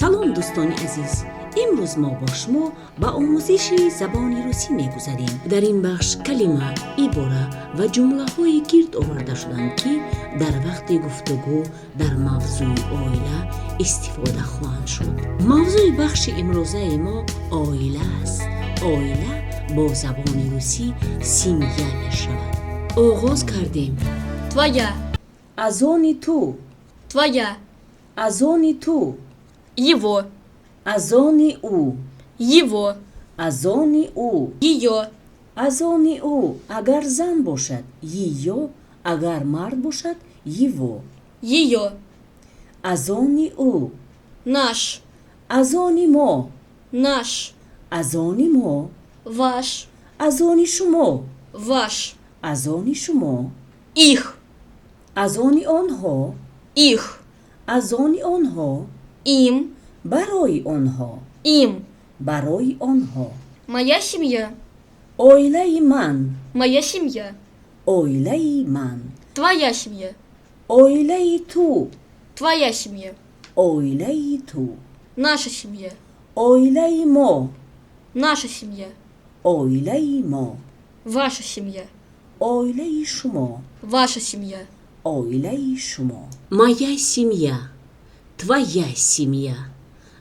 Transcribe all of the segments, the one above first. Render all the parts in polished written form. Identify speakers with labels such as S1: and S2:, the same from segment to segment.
S1: سلام دوستان عزیز، امروز ما با شما با آموزش زبان روسی می‌گذاریم. در این بخش کلمه، عباره و جمله‌های گرد آورده شدند که در وقت گفتگو در موضوع عائله استفاده خواهند شد. موضوع بخش امروزه ما عائله است. عائله با زبان روسی سیمیه می‌شود. آغاز کردیم.
S2: Твоя,
S1: از آن تو،
S2: твоя,
S1: از آن تو،
S2: его,
S1: از آن او،
S2: его,
S1: از آن او،
S2: ее,
S1: از آن او اگر زن باشد یو، اگر مرد باشد یو.
S2: ее,
S1: از آن او،
S2: наш,
S1: از آن ما،
S2: наш,
S1: از آن ما،
S2: ваш,
S1: از آن شما،
S2: ваш,
S1: از آن شما،
S2: их,
S1: از آن آنها،
S2: их,
S1: از آن آنها،
S2: им,
S1: برای آنها،
S2: им.
S1: برای آنها.
S2: Моя семья,
S1: عائله من،
S2: моя семья,
S1: عائله من،
S2: твоя семья,
S1: عائله تو،
S2: твоя семья,
S1: عائله تو،
S2: наша семья,
S1: عائله ما،
S2: наша семья,
S1: عائله ما،
S2: ваша семья,
S1: عائله شما،
S2: ваша семья.
S1: عائله شما. Моя семья, твоя семья,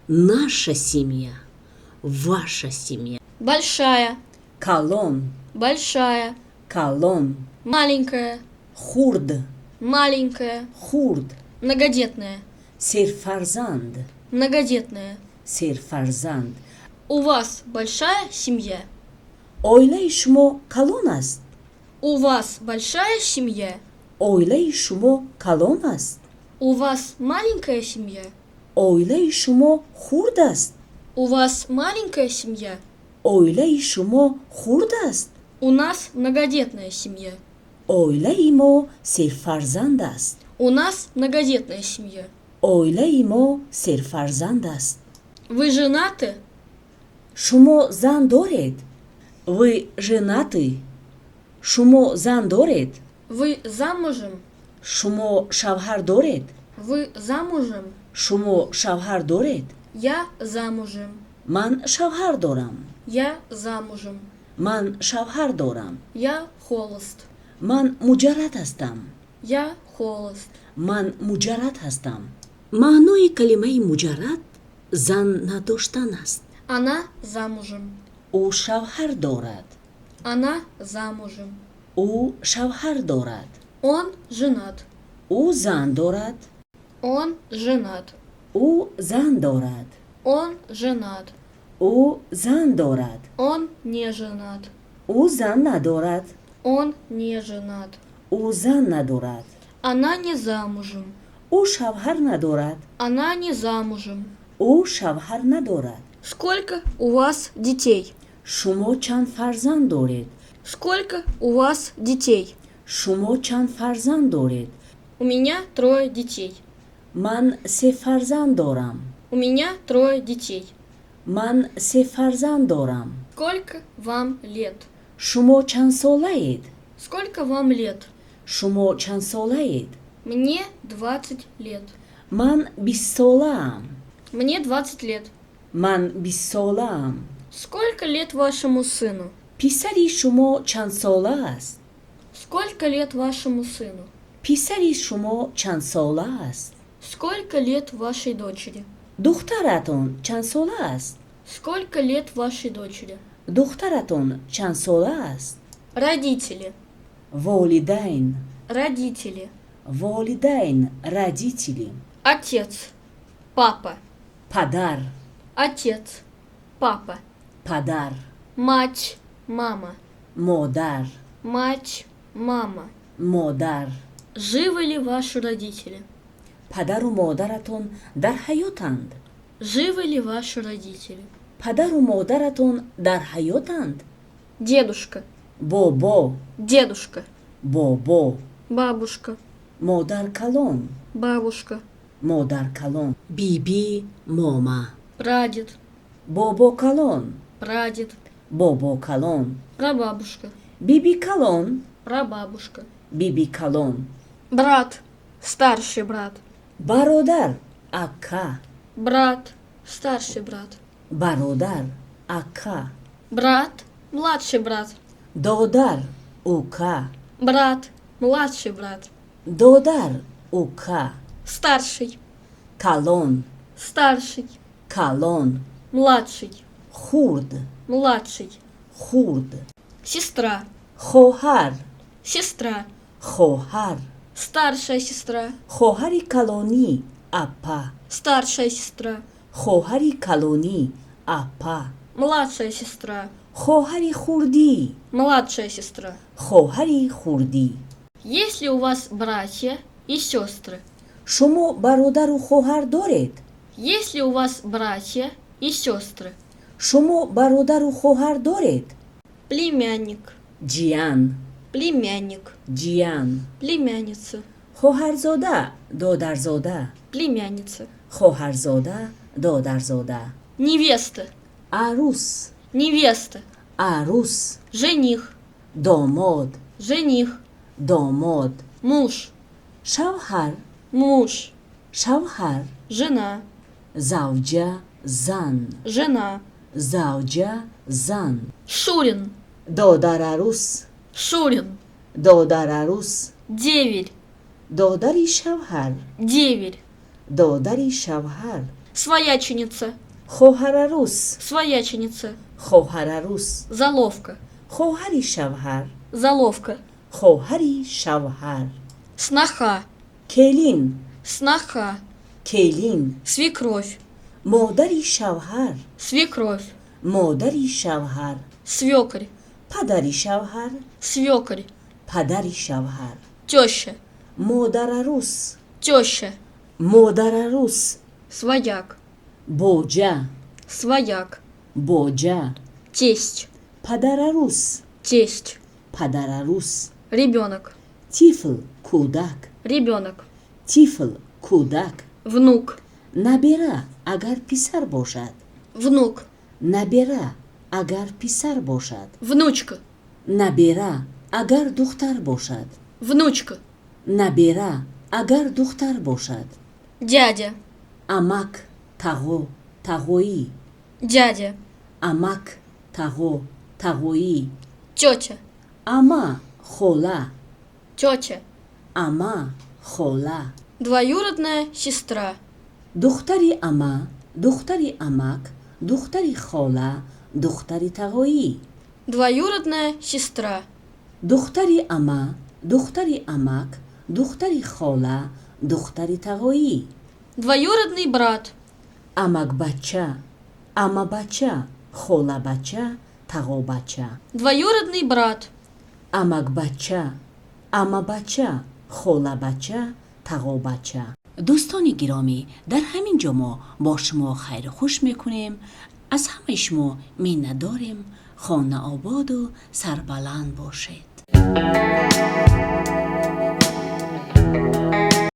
S1: наша семья, ваша семья.
S2: Большая,
S1: کلان،
S2: большая,
S1: کلان،
S2: маленькая,
S1: خورد،
S2: маленькая,
S1: خورد،
S2: многодетная,
S1: سرفرزند،
S2: многодетная.
S1: سرفرزند.
S2: У вас большая семья?
S1: عائله شما کلان است.
S2: У вас большая семья?
S1: عائله شما کلان است.
S2: У вас маленькая семья?
S1: عائله شما خورد است.
S2: У вас маленькая семья?
S1: عائله شما خورد است.
S2: У нас многодетная семья.
S1: عائله ما سرفرزند است.
S2: У нас многодетная семья.
S1: عائله ما سرفرزند است.
S2: Вы женаты?
S1: شما زن دارید؟ Ви женаты؟ شما زن دارید؟
S2: Вы замужем?
S1: شما شوهر دارید؟
S2: Вы замужем?
S1: شما شوهر دارید؟
S2: Я замужем.
S1: من شوهر دارم.
S2: Я замужем.
S1: من شوهر دارم.
S2: Я холост.
S1: من مجرد هستم.
S2: Я холост.
S1: من مجرد هستم. معنای کلمه مجرد زن نداشتن است.
S2: Она замужем.
S1: او شوهر دارد.
S2: Она замужем.
S1: او شوهر دارد.
S2: Он женат.
S1: او زن دارد.
S2: Он женат.
S1: او زن دارد.
S2: Он женат.
S1: او زن دارد.
S2: Он не женат.
S1: او زن ندارد.
S2: Он не женат.
S1: او زن ندارد.
S2: Она не замужем.
S1: او شوهر ندارد.
S2: Она не замужем.
S1: او شوهر ندارد.
S2: Сколько у вас детей?
S1: شما چند فرزند دارید؟
S2: Сколько у вас детей?
S1: شما چند فرزند دارید؟
S2: У меня 3 детей.
S1: من 3 فرزند دارم.
S2: У меня 3 детей.
S1: من 3 فرزند دارم.
S2: Сколько вам лет?
S1: شما چند ساله اید؟
S2: Сколько вам лет?
S1: شما چند ساله اید؟
S2: Мне 20 лет.
S1: من 20 ساله ام.
S2: Мне 20 лет.
S1: من 20 ساله ام.
S2: Сколько лет вашему сыну?
S1: پسری شما چند ساله است؟
S2: Сколько лет вашему сыну?
S1: پسری شما چند ساله است؟
S2: Сколько лет вашей дочери?
S1: دخترتون چند ساله است؟
S2: Сколько лет вашей дочери?
S1: دخترتون چند ساله است؟
S2: Родители.
S1: والدین،
S2: Родители.
S1: والدین، родители.
S2: Отец. Папа.
S1: پدر،
S2: Отец. Папа.
S1: پدر.
S2: Мать. Мама.
S1: مادر،
S2: Мать. Мама.
S1: مادر.
S2: Живы ли ваши родители?
S1: پدر و مادرتون در حیاتند.
S2: Живы ли ваши родители?
S1: پدر و مادرتون در حیاتند.
S2: Дедушка.
S1: بابا،
S2: Дедушка.
S1: بابا.
S2: Бабушка.
S1: مادر کلان،
S2: Бабушка.
S1: مادر کلان. بیبی، ماما.
S2: Прадед.
S1: بابا کلان،
S2: Прадед.
S1: بابا کلان.
S2: Прабабушка.
S1: بیبی کلان،
S2: Прабабушка.
S1: بیبی کلان.
S2: Брат. Старший брат.
S1: برادر، اکا.
S2: Брат. Старший брат.
S1: бародар, ака,
S2: Брат. Младший брат.
S1: додар, ука,
S2: Брат. Младший брат.
S1: додар, ука,
S2: Старший.
S1: калон,
S2: Старший.
S1: калон,
S2: Младший.
S1: хурд,
S2: Младший.
S1: хурд,
S2: Сестра.
S1: хоҳар,
S2: Сестра.
S1: хоҳар,
S2: Старшая сестра.
S1: хоҳари калонӣ, апа,
S2: Старшая сестра.
S1: хоҳари калонӣ, апа,
S2: Младшая сестра.
S1: хоҳари хурдӣ,
S2: Младшая сестра.
S1: хоҳари хурдӣ.
S2: Есть ли у вас братья и сестры?
S1: шумо бародару хоҳар доред?
S2: Есть ли у вас братья и сестры?
S1: шумо бародару хоҳар доред?
S2: Племянник.
S1: ҷиян,
S2: Племянник.
S1: ҷиян,
S2: Племянница.
S1: хоҳарзода, додарзода,
S2: Племянница.
S1: хоҳарзода, додарзода.
S2: Невеста.
S1: арӯс,
S2: Невеста.
S1: арӯс,
S2: Жених.
S1: домод,
S2: Жених.
S1: домод,
S2: Муж.
S1: шавҳар,
S2: Муж.
S1: шавҳар,
S2: Жена.
S1: завҷа, зан,
S2: Жена.
S1: завҷа, зан,
S2: Шурин.
S1: додарарӯс,
S2: Шурин.
S1: додарарӯс,
S2: Деверь.
S1: додари шавҳар,
S2: Деверь.
S1: додари шавҳар,
S2: Свояченица.
S1: хоҳарарӯс,
S2: Свояченица.
S1: хоҳарарӯс,
S2: Заловка.
S1: хоҳари шавҳар,
S2: Заловка.
S1: хоҳари шавҳар,
S2: Сноха.
S1: келин,
S2: Сноха.
S1: келин,
S2: Свекровь.
S1: модари шавҳар,
S2: Свекровь.
S1: модари шавҳар,
S2: Свекарь.
S1: падари шавҳар,
S2: Свекарь.
S1: падари шавҳар,
S2: Теща.
S1: модарарӯс,
S2: Теща.
S1: модарарӯс,
S2: Свояк.
S1: боҷа,
S2: Свояк.
S1: боҷа,
S2: Тесть.
S1: падарарӯс,
S2: Тесть.
S1: падарарӯс,
S2: Ребенок.
S1: тифл, кӯдак,
S2: Ребенок.
S1: тифл, кӯдак,
S2: Внук.
S1: набера агар писар бошад,
S2: Внук.
S1: набера агар писар бошад,
S2: Внучка.
S1: набера агар духтар бошад,
S2: Внучка.
S1: набера агар духтар бошад,
S2: Дядя.
S1: амак, тағо, тағоӣ,
S2: Дядя.
S1: амак, тағо, тағоӣ,
S2: Тетя.
S1: ама, хола,
S2: Тетя.
S1: ама, хола,
S2: Двоюродная сестра.
S1: духтари ама, духтари амак, духтари хола, духтари тағоӣ,
S2: Двоюродная сестра.
S1: духтари ама, духтари амак, духтари хола, духтари тағоӣ,
S2: Двоюродный брат.
S1: амакбача, амабача, холабача, тағобача,
S2: Двоюродный брат.
S1: амакбача, амабача, холабача, тағобача. دوستان گرامی، در همین جا ما با شما خیر و خوش میکنیم. از همه شما منت داریم. خانه آباد و سربلند باشید.